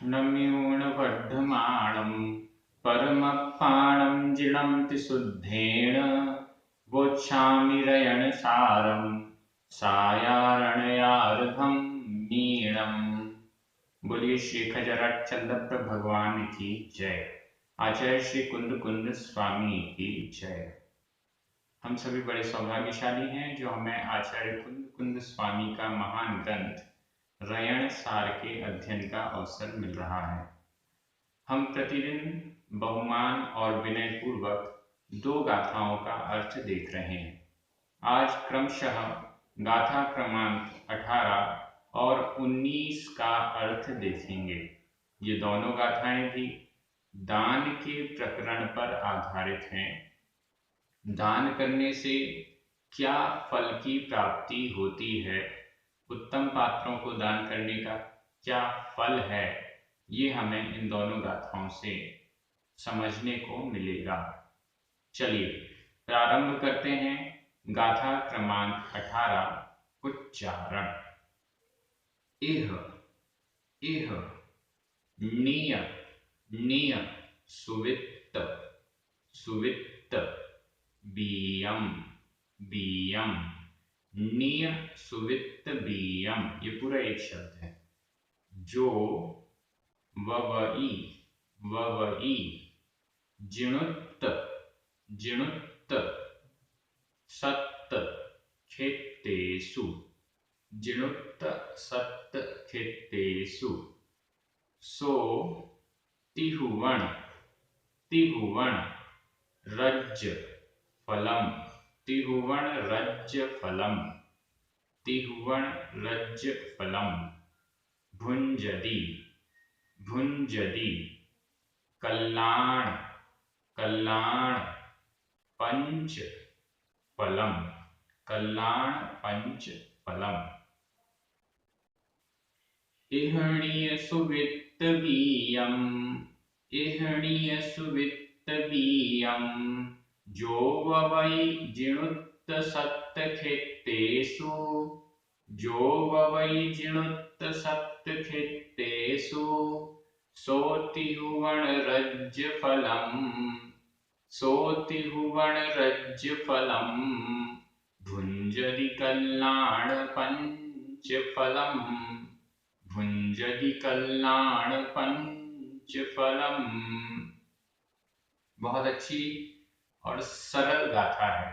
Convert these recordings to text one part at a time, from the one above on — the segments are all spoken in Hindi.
नम्यूणवर्धमाणं परमपाणं जिणं शुद्धेन वोच्छामिरयणसारं सायारणयार्धं मीणम्। बोलिए श्री खजराट भगवान की जय। आचार्य श्री कुंद कुंद स्वामी की जय। हम सभी बड़े सौभाग्यशाली हैं जो हमें आचार्य कुंद कुंद स्वामी का महान ग्रंथ रयण सार के अध्ययन का अवसर मिल रहा है। हम प्रतिदिन बहुमान और विनय पूर्वक दो गाथाओं का अर्थ देख रहे हैं। आज क्रमशः गाथा क्रमांक 18 और 19 का अर्थ देखेंगे। ये दोनों गाथाएं भी दान के प्रकरण पर आधारित हैं। दान करने से क्या फल की प्राप्ति होती है, उत्तम पात्रों को दान करने का क्या फल है, ये हमें इन दोनों गाथाओं से समझने को मिलेगा। चलिए प्रारंभ करते हैं। गाथा क्रमांक 18 उच्चारण। इह इह निय निय सुवित्त सुवित्त बीयम बीयम निय सुवित्त बीयम। ये पूरा एक शब्द है। जो ववई ववई जिणुत्त जिणुत्त सत्त खेत्तेषु जिणुत्त सत्त खेत्तेषु सो तिहुवण तिहुवण रज्ज फलम तिहुवण रज्ज फलम तिहुवण रज्ज फलम भुंजदि भुंजदि कल्याण कल्याण पंच फलम कल्याण पंच फलम। इहणीय सुवित्त बीयम इहणीय सुवित्त बीयम जो ववै जिणुत्त सत्त खेत्तेषु जो ववै जिणुत्त सत्त खेत्तेषु सोतिहुवण रज्ज फलम सोतिहुवण रज्ज फलम भुंजदि कल्याण पंच फलम भुंजदि कल्याण पंच फलम। बहुत अच्छी और सरल गाथा है।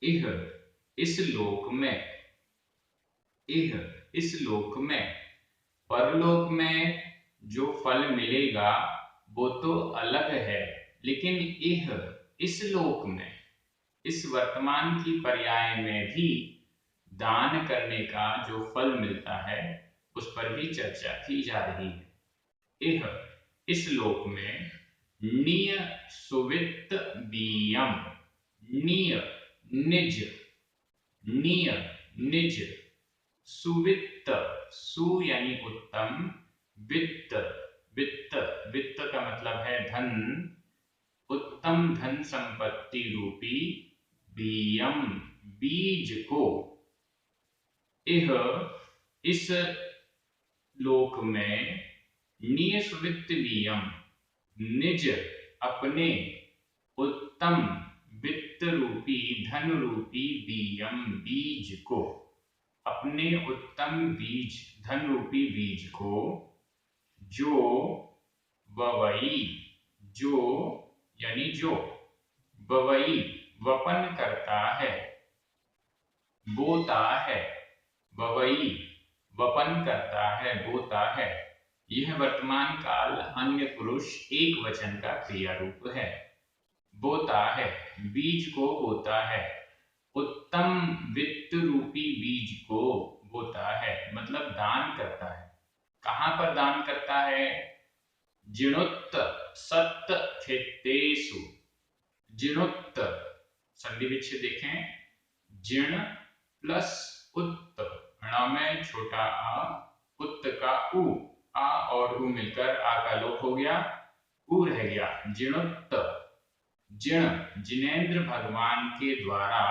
इह इस लोक में इह इस लोक में परलोक में जो फल मिलेगा वो तो अलग है, लेकिन इह इस लोक में इस वर्तमान की पर्याय में भी दान करने का जो फल मिलता है उस पर भी चर्चा की जा रही है। इह इस लोक में निय सुवित्त बीयम निय निज निय निज सुवित्त सु यानी उत्तम वित्त वित्त वित्त का मतलब है धन उत्तम धन संपत्ति रूपी बीयम बीज को इह इस लोक में निय सुवित्त बीयम निज अपने उत्तम वित्त रूपी धन रूपी बीयम बीज को अपने उत्तम बीज धन रूपी बीज को जो ववई जो यानी जो ववई वपन करता है बोता है ववई वपन करता है बोता है। यह वर्तमान काल अन्य पुरुष एक वचन का क्रिया रूप है। बोता है बीज को बोता है उत्तम वित्त रूपी बीज को बोता है मतलब दान करता है। कहां पर दान करता है? जिणुत्त सत्त खेत्तेषु जिणुत्त संधि विच्छेद देखें जिण प्लस उत्त ण में छोटा आ उत्त का उ आ और उ मिलकर आ का लोप हो गया उ रह गया। जिणुत्त जिण जिनेंद्र भगवान के द्वारा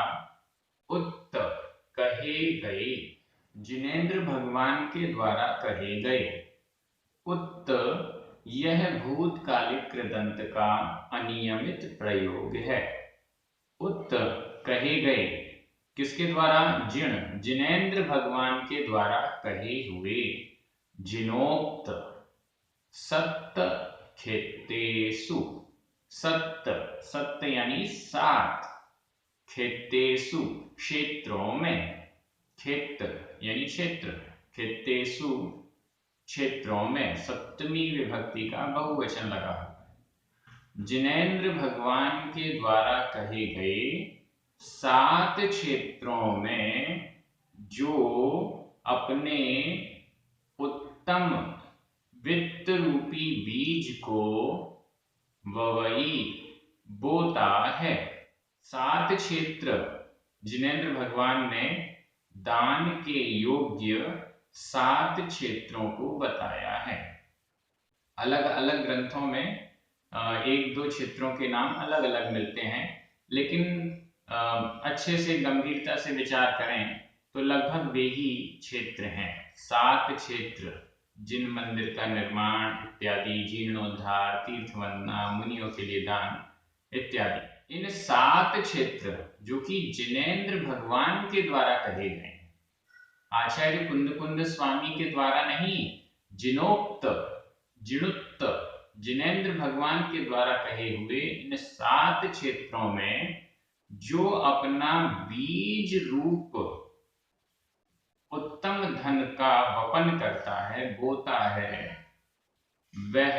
उत्त कहे गए जिनेंद्र भगवान के द्वारा कहे गए उत यह भूतकालिक कृदंत का अनियमित प्रयोग है। उत कहे गए, किसके द्वारा? जिनेंद्र भगवान के द्वारा कहे हुए। जिनोक्त सत्य खेतेषु, सत्य यानी 7, खेतेषु क्षेत्रों में, क्षेत्र यानी क्षेत्र, खेतेषु क्षेत्रों में, सप्तमी विभक्ति का बहुवचन लगा हुआ है। जिनेंद्र भगवान के द्वारा कहे गए 7 क्षेत्रों में जो अपने उत्तम वित्त रूपी बीज को ववई बोता है। 7 क्षेत्र जिनेंद्र भगवान ने दान के योग्य 7 क्षेत्रों को बताया है। अलग अलग ग्रंथों में 1-2 क्षेत्रों के नाम अलग अलग मिलते हैं, लेकिन अच्छे से गंभीरता से विचार करें तो लगभग वे ही क्षेत्र हैं। 7 क्षेत्र, जिन मंदिर का निर्माण इत्यादि, जीर्णोद्धार, तीर्थवंदना, मुनियों के लिए दान इत्यादि। इन 7 क्षेत्र जो कि जिनेंद्र भगवान के द्वारा कहे गए, आचार्य कुंद स्वामी के द्वारा नहीं, जिनोक्त जिनेंद्र भगवान के द्वारा कहे हुए इन 7 क्षेत्रों में जो अपना बीज रूप उत्तम धन का वपन करता है, बोता है, वह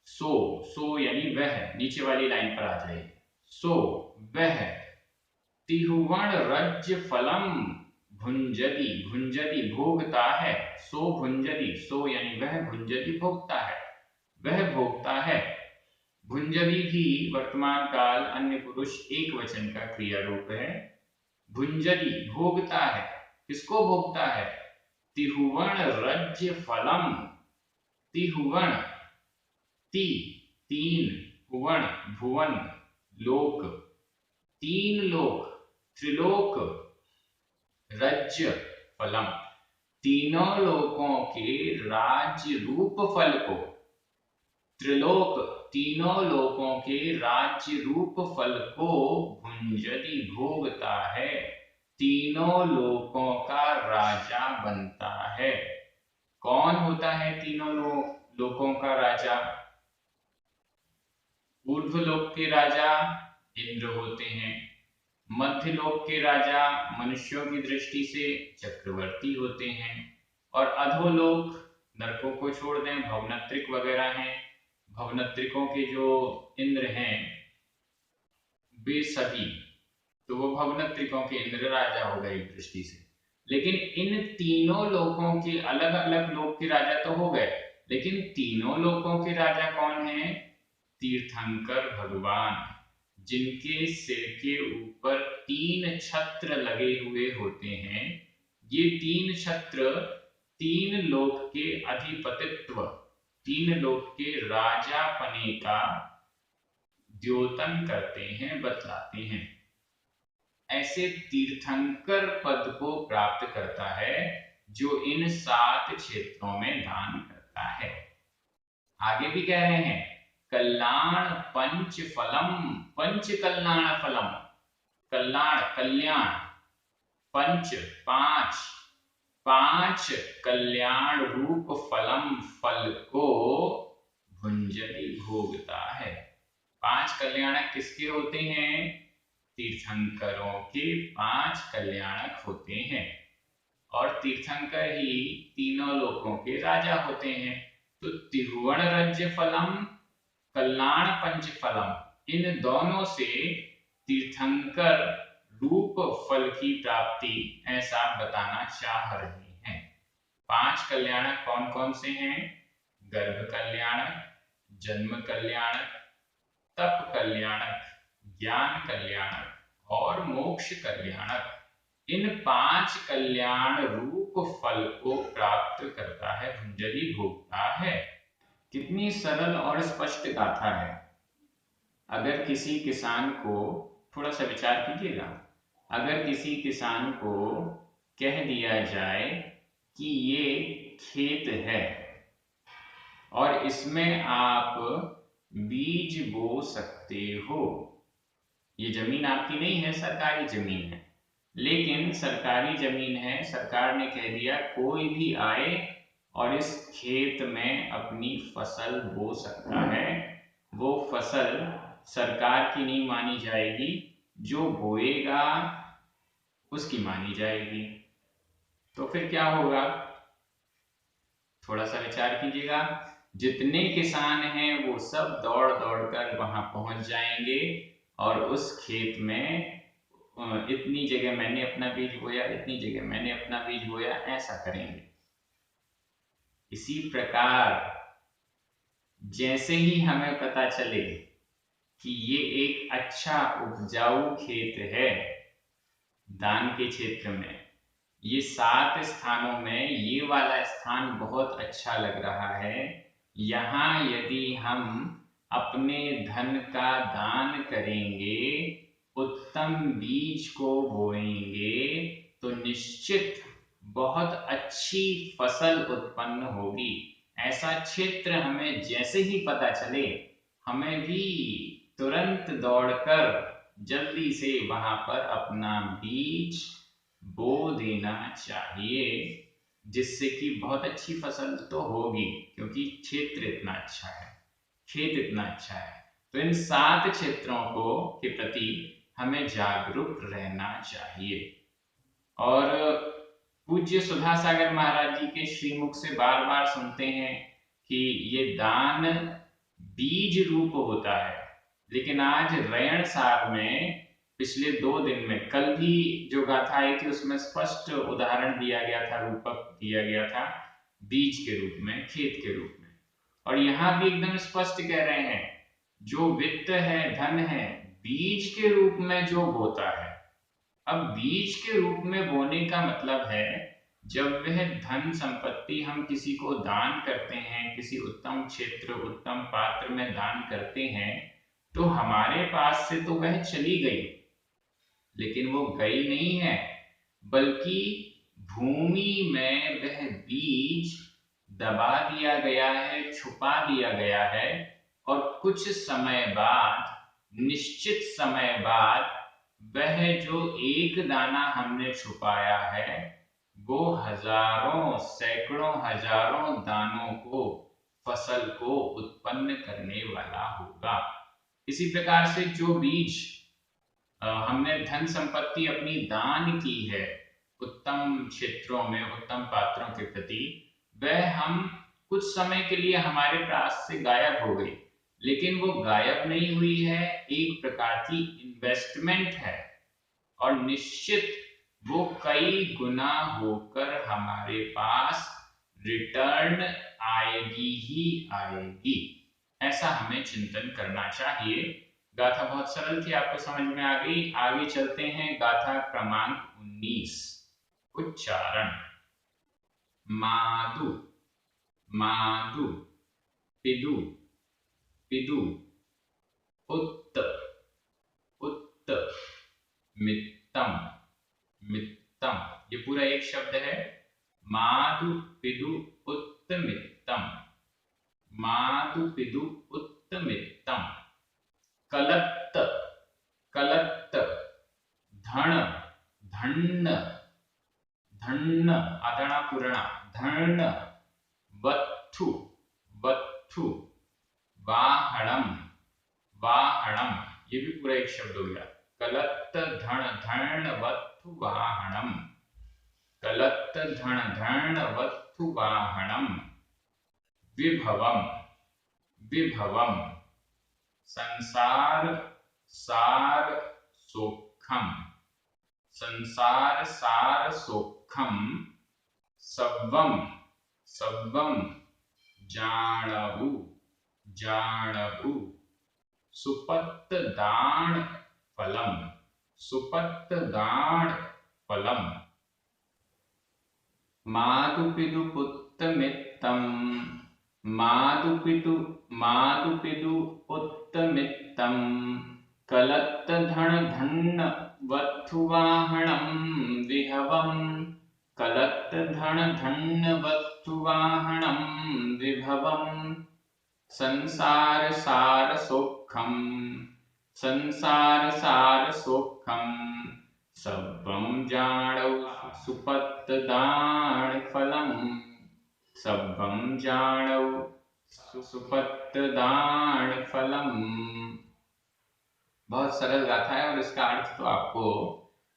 सो यानी वह, नीचे वाली लाइन पर आ जाइए, सो वह तिहुवण रज्य फलम भुंजति भोगता है। सो भुंजति, सो यानी वह, भुंजति भोगता है, वह भोगता है। भुंजति भी वर्तमान काल अन्य पुरुष एक वचन का क्रिया रूप है। भुंजति भोगता है, किसको भोगता है? तिहुवण रज्य फलम, तिहुवण, तीन, भुवन भुवन, लोक, 3 लोक, त्रिलोक, रज्य फलम, तीनों लोकों के राज्य रूप फल को, त्रिलोक, तीनों लोकों के राज्य रूप फल को भुंजति भोगता है, तीनों लोकों का राजा बनता है। कौन होता है तीनों लोकों का राजा? ऊर्ध्वलोक के राजा इंद्र होते हैं, मध्यलोक के राजा मनुष्यों की दृष्टि से चक्रवर्ती होते हैं, और अधोलोक, नरकों को छोड़ दें, भवनत्रिक वगैरह हैं, भवनत्रिकों के जो इंद्र हैं वे सभी, तो वो भवनत्रिकों के इंद्र राजा हो गए एक दृष्टि से। लेकिन इन तीनों लोकों के अलग अलग लोक के राजा तो हो गए, लेकिन तीनों लोकों के राजा कौन हैं? तीर्थंकर भगवान, जिनके सिर के ऊपर 3 छत्र लगे हुए होते हैं। ये 3 छत्र 3 लोक के अधिपतित्व, 3 लोक के राजापने का द्योतन करते हैं, बतलाते हैं। ऐसे तीर्थंकर पद को प्राप्त करता है जो इन 7 क्षेत्रों में दान करता है। आगे भी कह रहे हैं, कल्याण पंच फलम, पंच कल्याण फलम, कल्याण कल्याण, पंच 5 कल्याण रूप फलम फल को भुंजति भोगता है। 5 कल्याणक किसके होते हैं? तीर्थंकरों के 5 कल्याणक होते हैं, और तीर्थंकर ही तीनों लोकों के राजा होते हैं। तो तिरुवण राज्य फलम, कल्याण पंच फलम, इन दोनों से तीर्थंकर रूप फल की प्राप्ति, ऐसा बताना चाह रहे हैं। 5 कल्याणक कौन कौन से हैं? गर्भ कल्याणक, जन्म कल्याणक, तप कल्याणक, ज्ञान कल्याणक और मोक्ष कल्याणक। इन 5 कल्याण रूप फल को प्राप्त करता है, भुंजति भोगता है। कितनी सरल और स्पष्ट गाथा है। अगर किसी किसान को, थोड़ा सा विचार कीजिएगा, अगर किसी किसान को कह दिया जाए कि ये खेत है और इसमें आप बीज बो सकते हो। ये जमीन आपकी नहीं है, सरकारी जमीन है, लेकिन सरकारी जमीन है, सरकार ने कह दिया कोई भी आए और इस खेत में अपनी फसल बो सकता है। वो फसल सरकार की नहीं मानी जाएगी, जो बोएगा उसकी मानी जाएगी। तो फिर क्या होगा, थोड़ा सा विचार कीजिएगा। जितने किसान हैं वो सब दौड़ दौड़ कर वहां पहुंच जाएंगे और उस खेत में इतनी जगह मैंने अपना बीज बोया, इतनी जगह मैंने अपना बीज बोया, ऐसा करेंगे। इसी प्रकार जैसे ही हमें पता चले कि ये एक अच्छा उपजाऊ खेत है, दान के क्षेत्र में ये 7 स्थानों में ये वाला स्थान बहुत अच्छा लग रहा है, यहाँ यदि हम अपने धन का दान करेंगे, उत्तम बीज को बोएंगे, तो निश्चित बहुत अच्छी फसल उत्पन्न होगी। ऐसा क्षेत्र हमें जैसे ही पता चले, हमें भी तुरंत दौड़कर जल्दी से वहां पर अपना बीज बो देना चाहिए, जिससे कि बहुत अच्छी फसल तो होगी, क्योंकि क्षेत्र इतना अच्छा है, खेत इतना अच्छा है। तो इन 7 क्षेत्रों को के प्रति हमें जागरूक रहना चाहिए। और पूज्य सुधा सागर महाराज जी के श्रीमुख से बार बार सुनते हैं कि ये दान बीज रूप होता है, लेकिन आज रयण सार में पिछले 2 दिन में, कल भी जो गाथा आई थी उसमें स्पष्ट उदाहरण दिया गया था, रूपक दिया गया था बीज के रूप में, खेत के रूप में। और यहाँ भी एकदम स्पष्ट कह रहे हैं, जो वित्त है, धन है, बीज के रूप में जो बोता है। अब बीज के रूप में बोने का मतलब है, जब वह धन संपत्ति हम किसी को दान करते हैं, किसी उत्तम क्षेत्र, उत्तम पात्र में दान करते हैं, तो हमारे पास से तो वह चली गई, लेकिन वो गई नहीं है, बल्कि भूमि में वह बीज दबा दिया गया है, छुपा दिया गया है, और कुछ समय बाद, निश्चित समय बाद, वह जो एक दाना हमने छुपाया है, वो हजारों, सैकड़ों, हजारों दानों को, फसल को उत्पन्न करने वाला होगा। इसी प्रकार से जो बीज हमने धन संपत्ति अपनी दान की है उत्तम क्षेत्रों में, उत्तम पात्रों के प्रति, वह हम कुछ समय के लिए हमारे पास से गायब हो गई, लेकिन वो गायब नहीं हुई है, एक प्रकार की इन्वेस्टमेंट है, और निश्चित वो कई गुना होकर हमारे पास रिटर्न आएगी ही आएगी। ऐसा हमें चिंतन करना चाहिए। गाथा बहुत सरल थी, आपको समझ में आ गई। आगे चलते हैं, गाथा क्रमांक 19। उच्चारण। मादु, मादु, पिदु, पिदु, उत्त, उत्त, मित्तम, मित्तम। ये पूरा एक शब्द है, मादु पिदु उत्त मित्तम, मादु पिदु उत्त मित्तम। कलत्त, कलत्त, धन, धन्न, धन्न, आदरणा पूर्णा, धर्ण, वत्थु, वत्थु, वाहणम, वाहणम। ये भी पूरा एक शब्द हो गया, कलत्त धन धर्ण वत्थु वाहणम, कलत्त धन धर्ण वत्थु वाहणम। विभवम, विभवम, संसार सार सोखम, संसार सार सोखम। सव्वम, सव्वम, जाणवु, जाणवु। सुपत्त दान फलम, सुपत्त दान फलम। मादुपिदु पुत्त मित्तम, मादुपिदु, मादुपिदु पुत्त मित्तम। कलत्त धन धन्न वत्थु वाहणम विभवम, कलत्त धन धन्न वत्थु वाहणम विभवम। संसार सार सुखम, संसार सार सुखम, सब्बम जाणौ सुपत्तदान फलम, सब्बम जाणौ सुपत्तदान फलम। बहुत सरल गाथा है और इसका अर्थ तो आपको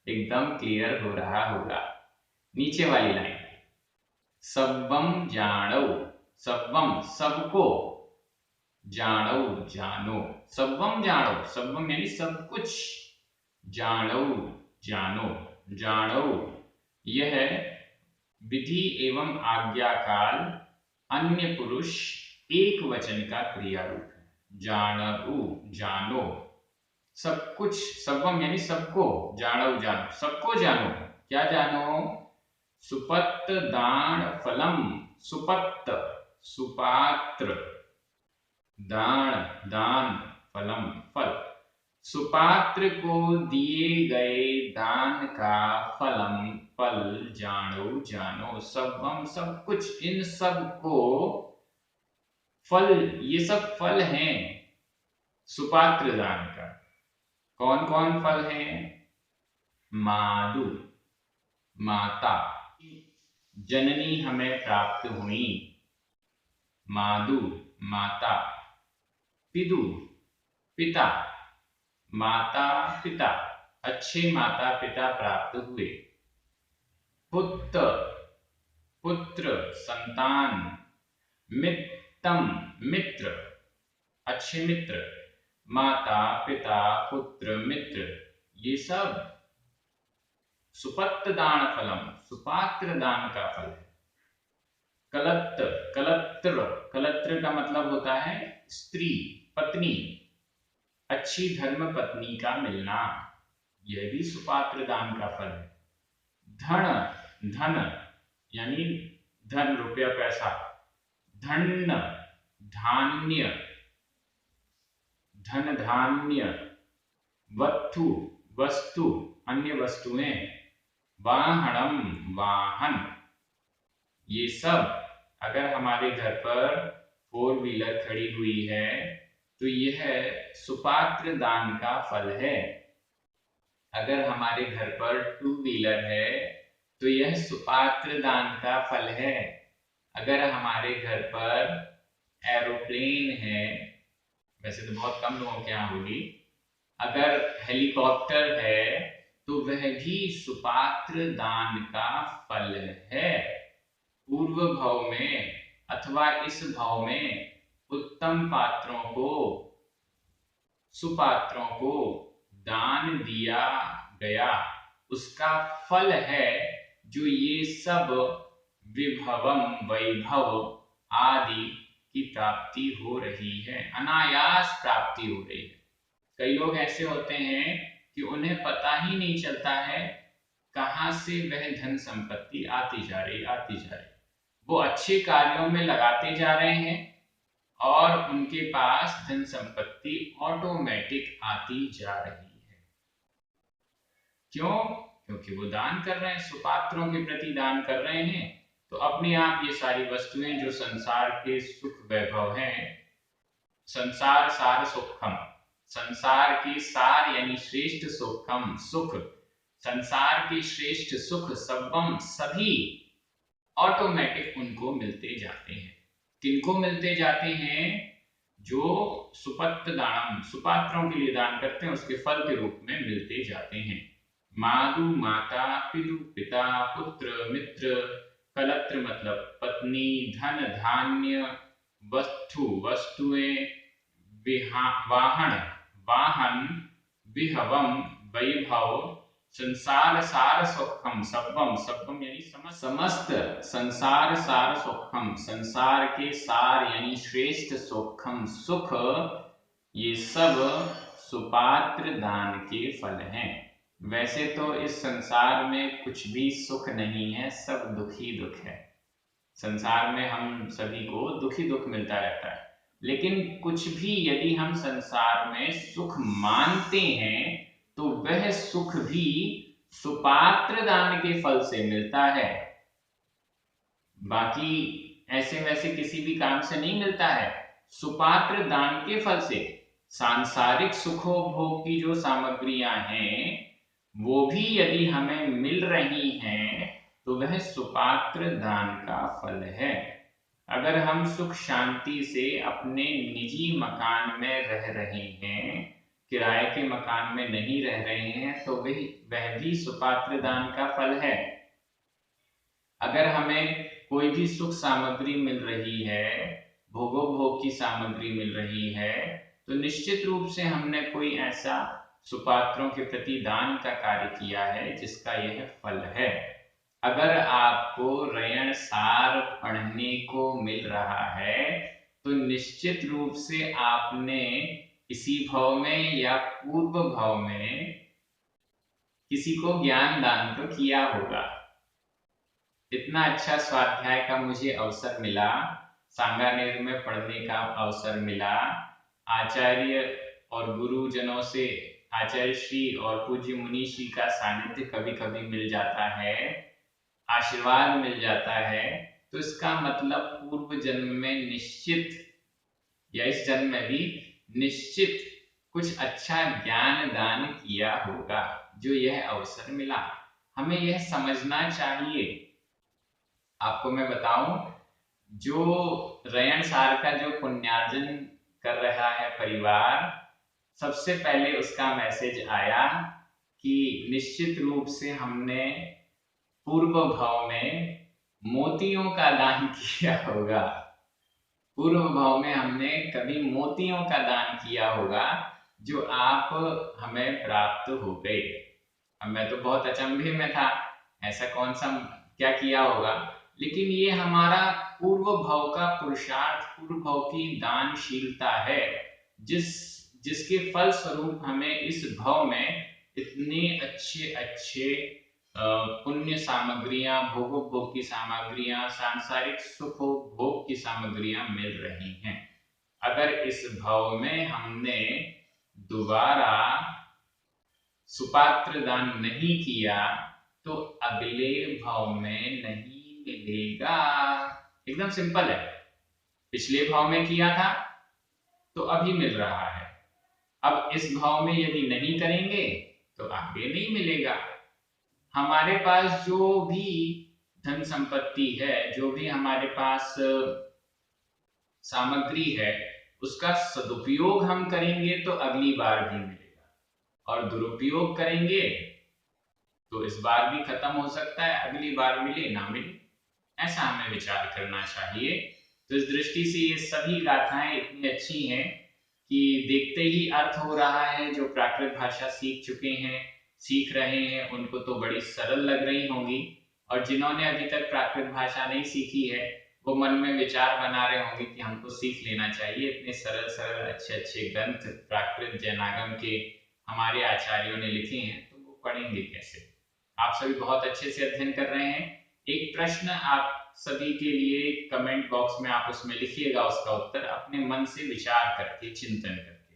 एकदम क्लियर हो रहा होगा। नीचे वाली लाइन, सब्बम जाणौ, सब्बम सबको, जाणौ जानो, सब्बम जाणौ, सब्बम यानी सब कुछ, जाणौ जानो, जाणौ यह विधि एवं आज्ञा काल अन्य पुरुष एक वचन का क्रिया रूप है। जाणउ जानो, सब कुछ, सब्बम यानी सबको, जाणौ जानो, सबको जानो, क्या जानो, सुपत्त दान फलम, सुपत्त सुपात्र, दान दान, फलम फल, सुपात्र को दिए गए दान का फलम फल जानो जानो, सब्बम सब कुछ, इन सब को फल, ये सब फल हैं सुपात्र दान का। कौन कौन फल हैं, मादु माता, जननी हमें प्राप्त हुई, मादु माता, पिदु पिता, माता पिता, अच्छे माता पिता प्राप्त हुए, पुत्र पुत्र संतान, मित्रम मित्र, अच्छे मित्र, माता पिता पुत्र मित्र, ये सब सुपत्त दान फलम, सुपात्र दान का फल है। कलत्र कलत्र, कलत्र का मतलब होता है स्त्री पत्नी, अच्छी धर्म पत्नी का मिलना, यह भी सुपात्र दान का फल है। धन धन यानी धन रुपया पैसा, धन धान्य, धन धान्य, वस्तु वस्तु अन्य वस्तुएं, वाहनम वाहन, ये सब अगर हमारे घर पर 4 व्हीलर खड़ी हुई है तो यह सुपात्र दान का फल है। अगर हमारे घर पर 2 व्हीलर है तो यह सुपात्र दान का फल है। अगर हमारे घर पर एरोप्लेन है, वैसे तो बहुत कम लोगों के यहाँ होगी, अगर हेलीकॉप्टर है तो वह भी सुपात्र दान का फल है। पूर्व भाव में अथवा इस भाव में उत्तम पात्रों को, सुपात्रों को दान दिया गया, उसका फल है जो ये सब विभवम वैभव आदि की प्राप्ति हो रही है, अनायास प्राप्ति हो रही है। कई लोग ऐसे होते हैं कि उन्हें पता ही नहीं चलता है कहां से वह धन संपत्ति आती जा रही आती जा रही, वो अच्छे कार्यों में लगाते जा रहे हैं और उनके पास धन संपत्ति ऑटोमेटिक आती जा रही है। क्यों? क्योंकि वो दान कर रहे हैं, सुपात्रों के प्रति दान कर रहे हैं, तो अपने आप ये सारी वस्तुएं जो संसार के सुख वैभव हैं, संसार सार सुखम, संसार के सार यानी श्रेष्ठ सुखम सुख, संसार के श्रेष्ठ सुख सब्बम सभी ऑटोमेटिक उनको मिलते जाते हैं। किनको मिलते जाते हैं? जो सुपत्त दानम, सुपात्रों के लिए दान करते हैं, उसके फल के रूप में मिलते जाते हैं। मादु माता, पितु पिता, पुत्र मित्र, कलत्र मतलब पत्नी, धन धान्य, वस्तु वस्तुएं, वाहन वाहन, विभवम वैभव, संसार सार सुखम, सब्बम सब्बम यानी समस्त संसार सार सुखम, संसार के सार यानी श्रेष्ठ सुखम सुख, ये सब सुपात्र दान के फल हैं। वैसे तो इस संसार में कुछ भी सुख नहीं है, सब दुख ही दुख है। संसार में हम सभी को दुख ही दुख मिलता रहता है, लेकिन कुछ भी यदि हम संसार में सुख मानते हैं तो वह सुख भी सुपात्र दान के फल से मिलता है। बाकी ऐसे वैसे किसी भी काम से नहीं मिलता है, सुपात्र दान के फल से सांसारिक सुखोभोग की जो सामग्रियां हैं वो भी यदि हमें मिल रही हैं तो वह सुपात्र दान का फल है। अगर हम सुख शांति से अपने निजी मकान में रह रहे हैं, किराए के मकान में नहीं रह रहे हैं, तो वह भी सुपात्र दान का फल है। अगर हमें कोई भी सुख सामग्री मिल रही है, भोगोपभोग की सामग्री मिल रही है, तो निश्चित रूप से हमने कोई ऐसा सुपात्रों के प्रति दान का कार्य किया है जिसका यह फल है। अगर आपको रयण सार पढ़ने को मिल रहा है तो निश्चित रूप से आपने इसी भाव में या पूर्व भाव में किसी को ज्ञान दान तो किया होगा। इतना अच्छा स्वाध्याय का मुझे अवसर मिला, सांगानेर में पढ़ने का अवसर मिला, आचार्य और गुरुजनों से आचार्य श्री और पूज्य मुनि श्री का सानिध्य कभी कभी मिल जाता है, आशीर्वाद मिल जाता है, तो इसका मतलब पूर्व जन्म में निश्चित या इस जन्म में भी निश्चित कुछ अच्छा ज्ञान दान किया होगा जो यह अवसर मिला। हमें यह समझना चाहिए। आपको मैं बताऊं, जो रयण सार का जो पुण्यार्जन कर रहा है परिवार, सबसे पहले उसका मैसेज आया कि निश्चित रूप से हमने पूर्व भाव में मोतियों का दान किया होगा। पूर्व भाव में हमने कभी मोतियों का दान किया होगा जो आप हमें प्राप्त हो गए। अब मैं तो बहुत अचंभे में था, ऐसा कौन सा क्या किया होगा, लेकिन ये हमारा पूर्व भाव का पुरुषार्थ, पूर्व भाव की दानशीलता है जिसके फल स्वरूप हमें इस भाव में इतने अच्छे अच्छे पुण्य सामग्रियां, भोगोपभोग की सामग्रियां, सांसारिक सुखोपभोग की सामग्रियां मिल रही हैं। अगर इस भाव में हमने दोबारा सुपात्र दान नहीं किया तो अगले भाव में नहीं मिलेगा। एकदम सिंपल है। पिछले भाव में किया था तो अभी मिल रहा है, अब इस भाव में यदि नहीं करेंगे तो आगे नहीं मिलेगा। हमारे पास जो भी धन संपत्ति है, जो भी हमारे पास सामग्री है, उसका सदुपयोग हम करेंगे तो अगली बार भी मिलेगा, और दुरुपयोग करेंगे तो इस बार भी खत्म हो सकता है, अगली बार मिले ना मिले। ऐसा हमें विचार करना चाहिए। तो इस दृष्टि से ये सभी गाथाएं इतनी अच्छी हैं कि देखते ही अर्थ हो रहा है। जो प्राकृत भाषा सीख चुके हैं, सीख रहे हैं, उनको तो बड़ी सरल लग रही होंगी, और जिन्होंने अभी तक प्राकृत भाषा नहीं सीखी है वो मन में विचार बना रहे होंगे कि हमको सीख लेना चाहिए। इतने सरल सरल अच्छे अच्छे ग्रंथ प्राकृत जैनागम के हमारे आचार्यों ने लिखे हैं, तो वो पढ़ेंगे कैसे। आप सभी बहुत अच्छे से अध्ययन कर रहे हैं। एक प्रश्न आप सभी के लिए कमेंट बॉक्स में आप उसमें लिखिएगा, उसका उत्तर अपने मन से विचार करके, चिंतन करके।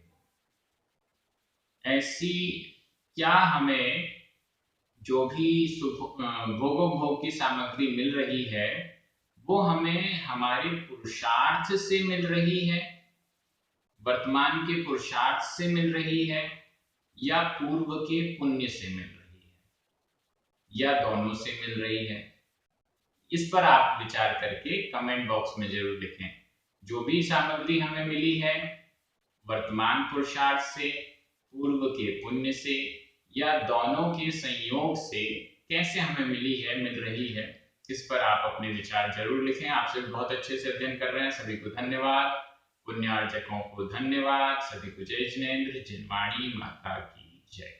ऐसी क्या हमें जो भी भोगोपभोग की सामग्री मिल रही है वो हमें हमारे पुरुषार्थ से मिल रही है, वर्तमान के पुरुषार्थ से मिल रही है, या पूर्व के पुण्य से मिल रही है, या दोनों से मिल रही है? इस पर आप विचार करके कमेंट बॉक्स में जरूर लिखें। जो भी सामग्री हमें मिली है वर्तमान पुरुषार्थ से, पूर्व के पुण्य से, या दोनों के संयोग से कैसे हमें मिली है, मिल रही है, इस पर आप अपने विचार जरूर लिखें। आप सभी बहुत अच्छे से अध्ययन कर रहे हैं, सभी को धन्यवाद। पुण्यार्जकों को धन्यवाद। सभी को जय जिनेंद्र। जिनवाणी माता की जय।